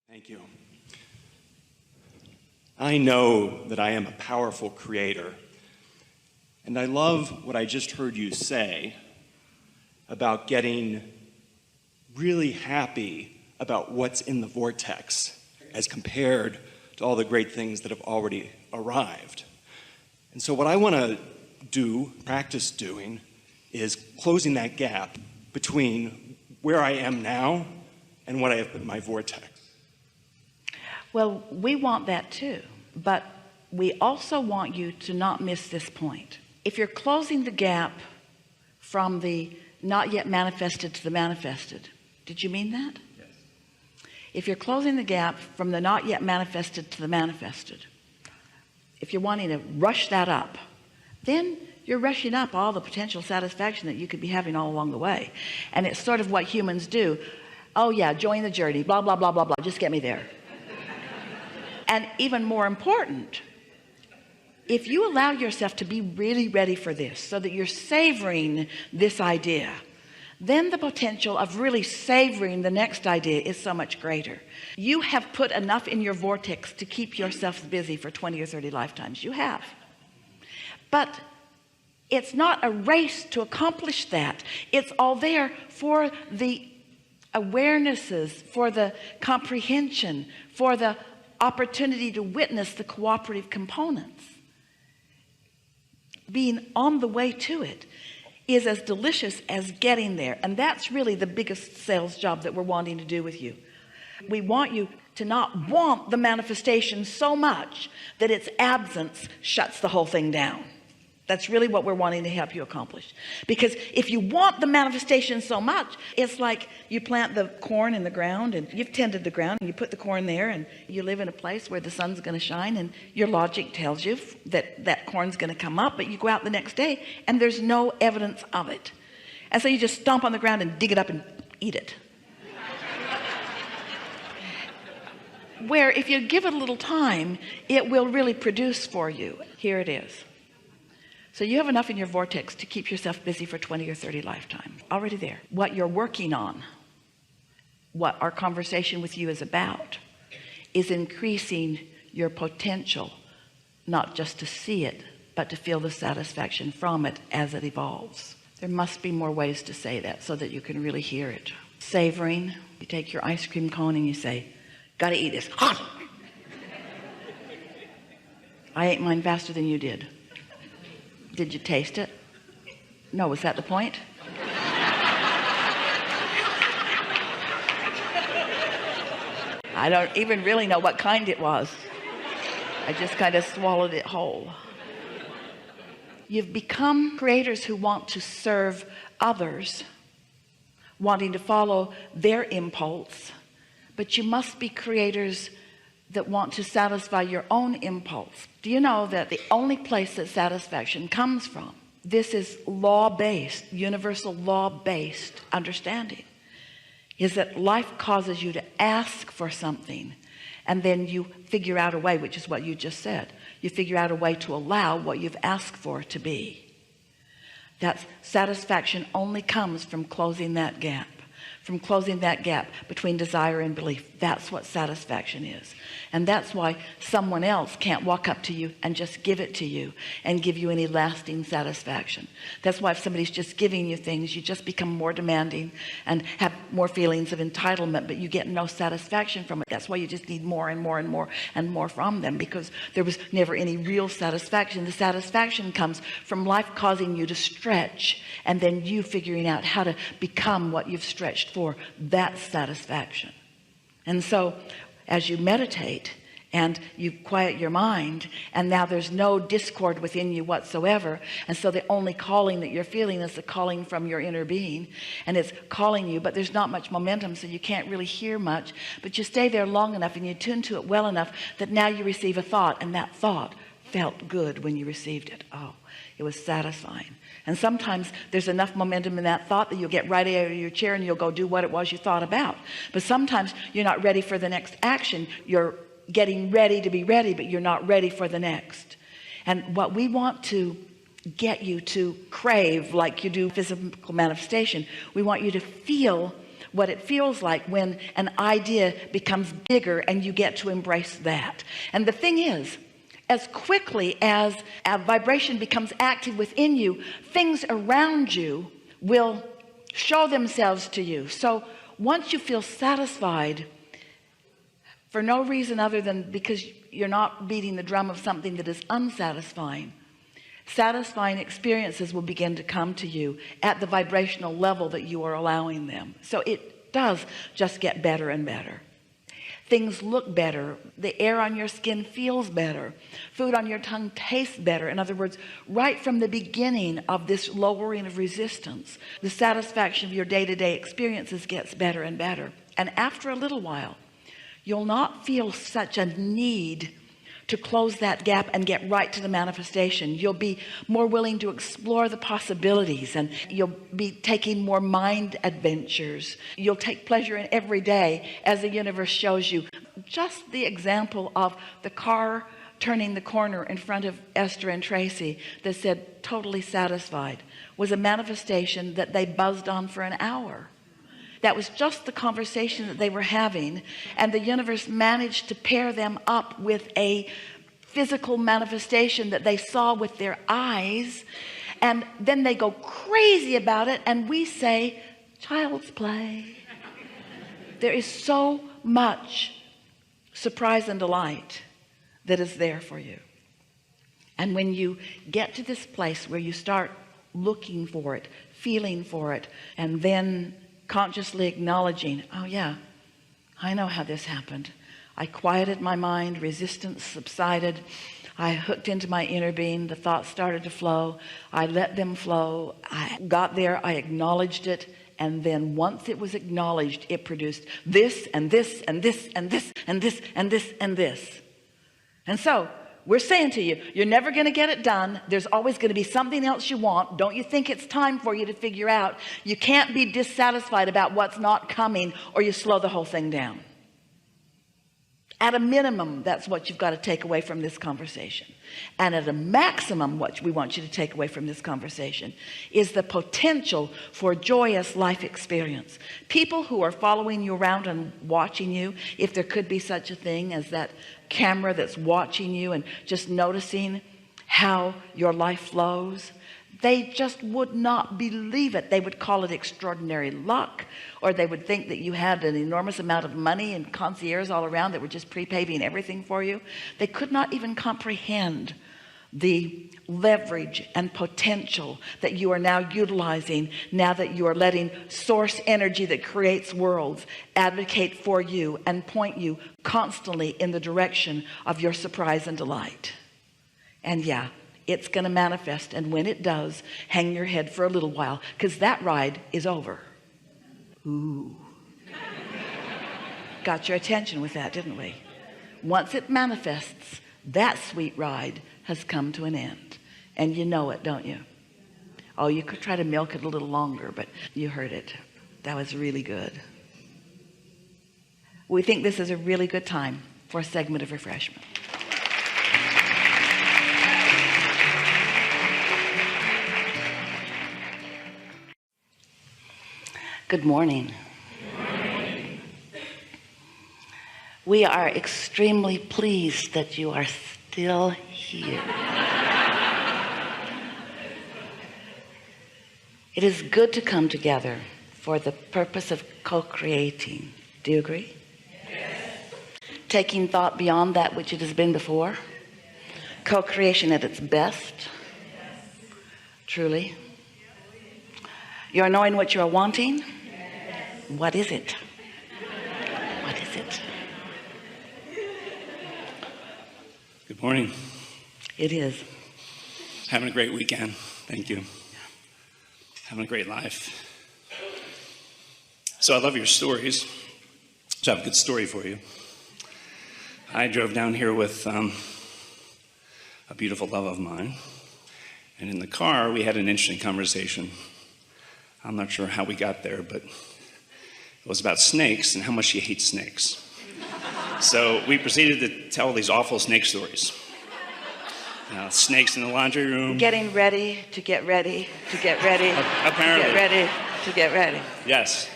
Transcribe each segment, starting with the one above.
Thank you. I know that I am a powerful creator, and I love what I just heard you say about getting really happy about what's in the vortex as compared to all the great things that have already arrived. And so what I want to do, practice doing, is closing that gap between where I am now and what I have put in my vortex. Well, we want that too, but we also want you to not miss this point. If you're closing the gap from the not yet manifested to the manifested, did you mean that? Yes. If you're closing the gap from the not yet manifested to the manifested, if you're wanting to rush that up, then you're rushing up all the potential satisfaction that you could be having all along the way. And it's sort of what humans do. Oh yeah, join the journey, blah, blah, blah, blah, blah, just get me there. And even more important, if you allow yourself to be really ready for this so that you're savoring this idea, then the potential of really savoring the next idea is so much greater. You have put enough in your vortex to keep yourself busy for 20 or 30 lifetimes. You have. But it's not a race to accomplish that. It's all there for the awarenesses, for the comprehension, for the opportunity to witness the cooperative components. Being on the way to it is as delicious as getting there. And that's really the biggest sales job that we're wanting to do with you. We want you to not want the manifestation so much that its absence shuts the whole thing down. That's really what we're wanting to help you accomplish. Because if you want the manifestation so much, it's like you plant the corn in the ground and you've tended the ground and you put the corn there and you live in a place where the sun's going to shine and your logic tells you that that corn's going to come up, but you go out the next day and there's no evidence of it. And so you just stomp on the ground and dig it up and eat it. Where if you give it a little time, it will really produce for you. Here it is. So you have enough in your vortex to keep yourself busy for 20 or 30 lifetimes. Already there. What you're working on, what our conversation with you is about, is increasing your potential, not just to see it, but to feel the satisfaction from it as it evolves. There must be more ways to say that so that you can really hear it. Savoring, you take your ice cream cone and you say, gotta eat this. Hot! I ate mine faster than you did. Did you taste it? No, was that the point? I don't even really know what kind it was. I just kind of swallowed it whole. You've become creators who want to serve others, wanting to follow their impulse, but you must be creators that want to satisfy your own impulse. Do you know that the only place that satisfaction comes from, this is law-based, universal law-based understanding, is that life causes you to ask for something and then you figure out a way, which is what you just said. You figure out a way to allow what you've asked for to be. That satisfaction only comes from closing that gap. From closing that gap between desire and belief. That's what satisfaction is. And that's why someone else can't walk up to you and just give it to you and give you any lasting satisfaction. That's why if somebody's just giving you things, you just become more demanding and have more feelings of entitlement, but you get no satisfaction from it. That's why you just need more and more and more and more from them, because there was never any real satisfaction. The satisfaction comes from life causing you to stretch and then you figuring out how to become what you've stretched for. That's satisfaction. And so as you meditate and you quiet your mind, and now there's no discord within you whatsoever, and so the only calling that you're feeling is the calling from your inner being, and it's calling you, but there's not much momentum, so you can't really hear much, but you stay there long enough and you tune to it well enough that now you receive a thought, and that thought felt good when you received it. Oh, it was satisfying. And sometimes there's enough momentum in that thought that you'll get right out of your chair and you'll go do what it was you thought about. But sometimes you're not ready for the next action. You're getting ready to be ready, but you're not ready for the next. And what we want to get you to crave, like you do physical manifestation, we want you to feel what it feels like when an idea becomes bigger and you get to embrace that. And the thing is, as quickly as a vibration becomes active within you, things around you will show themselves to you. So once you feel satisfied, for no reason other than because you're not beating the drum of something that is unsatisfying, satisfying experiences will begin to come to you at the vibrational level that you are allowing them. So it does just get better and better. Things look better. The air on your skin feels better. Food on your tongue tastes better. In other words, right from the beginning of this lowering of resistance, the satisfaction of your day-to-day experiences gets better and better. And after a little while, you'll not feel such a need to close that gap and get right to the manifestation. You'll be more willing to explore the possibilities, and you'll be taking more mind adventures. You'll take pleasure in every day as the universe shows you. Just the example of the car turning the corner in front of Esther and Tracy that said totally satisfied was a manifestation that they buzzed on for an hour. That was just the conversation that they were having, and the universe managed to pair them up with a physical manifestation that they saw with their eyes, and then they go crazy about it, and we say child's play. There is so much surprise and delight that is there for you. And when you get to this place where you start looking for it, feeling for it, and then consciously acknowledging, oh yeah, I know how this happened. I quieted my mind, resistance subsided, I hooked into my inner being, the thoughts started to flow, I let them flow, I got there, I acknowledged it, and then once it was acknowledged, it produced this and this and this and this and this and this and this. And so we're saying to you, you're never going to get it done. There's always going to be something else you want. Don't you think it's time for you to figure out you can't be dissatisfied about what's not coming, or you slow the whole thing down. At a minimum, that's what you've got to take away from this conversation. And at a maximum, what we want you to take away from this conversation is the potential for joyous life experience. People who are following you around and watching you, if there could be such a thing as that camera that's watching you and just noticing how your life flows, they just would not believe it. They would call it extraordinary luck, or they would think that you had an enormous amount of money and concierges all around that were just pre-paving everything for you. They could not even comprehend the leverage and potential that you are now utilizing, now that you are letting source energy that creates worlds advocate for you and point you constantly in the direction of your surprise and delight. And yeah, it's going to manifest, and when it does, hang your head for a little while, because that ride is over. Ooh. Got your attention with that, didn't we? Once it manifests, that sweet ride has come to an end, and you know it, don't you? Oh, you could try to milk it a little longer, but you heard it. That was really good. We think this is a really good time for a segment of refreshment. Good morning. We are extremely pleased that you are still here. It is good to come together for the purpose of co-creating. Do you agree? Yes. Taking thought beyond that which it has been before. Co-creation at its best. Yes. Truly. You are knowing what you are wanting. Yes. What is it? What is it? Good morning. It is. Having a great weekend. Thank you. Having a great life. So I love your stories. So I have a good story for you. I drove down here with a beautiful love of mine. And in the car, we had an interesting conversation. I'm not sure how we got there, but it was about snakes and how much she hates snakes. So we proceeded to tell these awful snake stories. Snakes in the laundry room. Getting ready to get ready to get ready. Apparently. To get ready to get ready. Yes.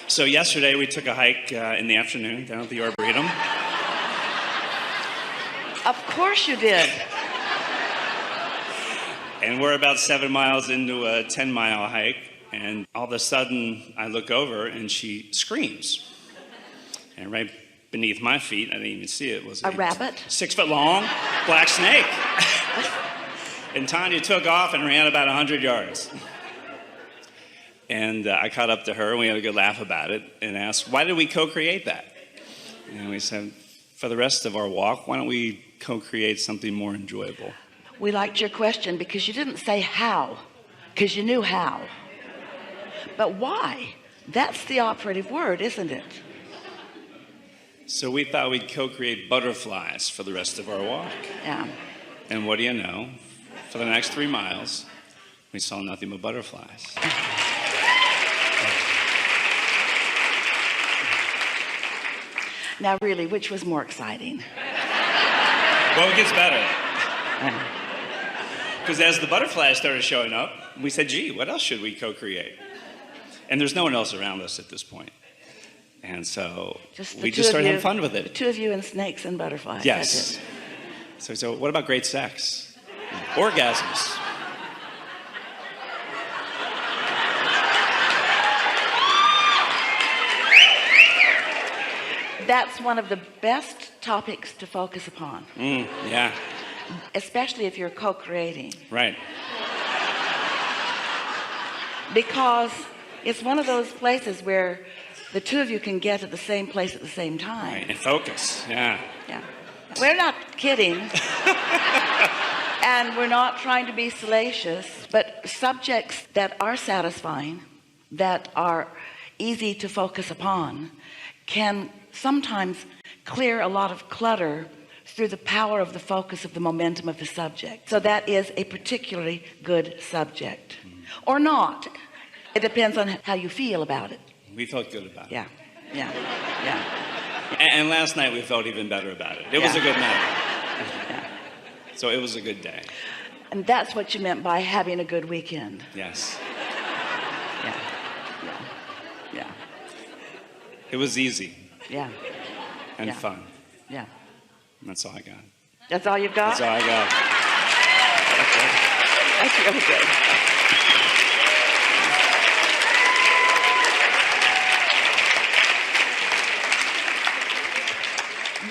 So yesterday we took a hike in the afternoon down at the Arboretum. Of course you did. And we're about 7 miles into a 10-mile hike, and all of a sudden I look over and she screams. And right beneath my feet, I didn't even see it, was A rabbit? 6 foot long black snake. And Tanya took off and ran about 100 yards. And I caught up to her, and we had a good laugh about it, and asked, why did we co-create that? And we said, for the rest of our walk, why don't we co-create something more enjoyable? We liked your question because you didn't say how, because you knew how. But why? That's the operative word, isn't it? So we thought we'd co-create butterflies for the rest of our walk. Yeah. And what do you know? For the next 3 miles, we saw nothing but butterflies. Now really, which was more exciting? Well, it gets better. Because as the butterflies started showing up, we said, gee, what else should we co-create? And there's no one else around us at this point. And so we just started having fun with The it. two of you and snakes and butterflies. Yes. That's So what about great sex? Orgasms. it. That's one of the best topics to focus upon, Yeah, especially if you're co-creating. right. Because it's one of those places where the two of you can get to the same place at the same time. Right. And focus, yeah. Yeah. We're not kidding. And we're not trying to be salacious, but subjects that are satisfying, that are easy to focus upon, can sometimes clear a lot of clutter through the power of the focus of the momentum of the subject. So that is a particularly good subject. Or not. It depends on how you feel about it. We felt good about it. Yeah, yeah, yeah. And last night we felt even better about it. It was a good night. Yeah. So it was a good day. And that's what you meant by having a good weekend. Yes. Yeah, yeah, yeah, It was easy yeah, and Yeah. fun. yeah. And that's all I got. That's all you've got? That's all I got. That's really good.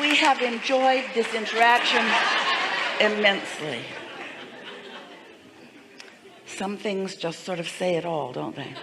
We have enjoyed this interaction immensely. Some things just sort of say it all, don't they?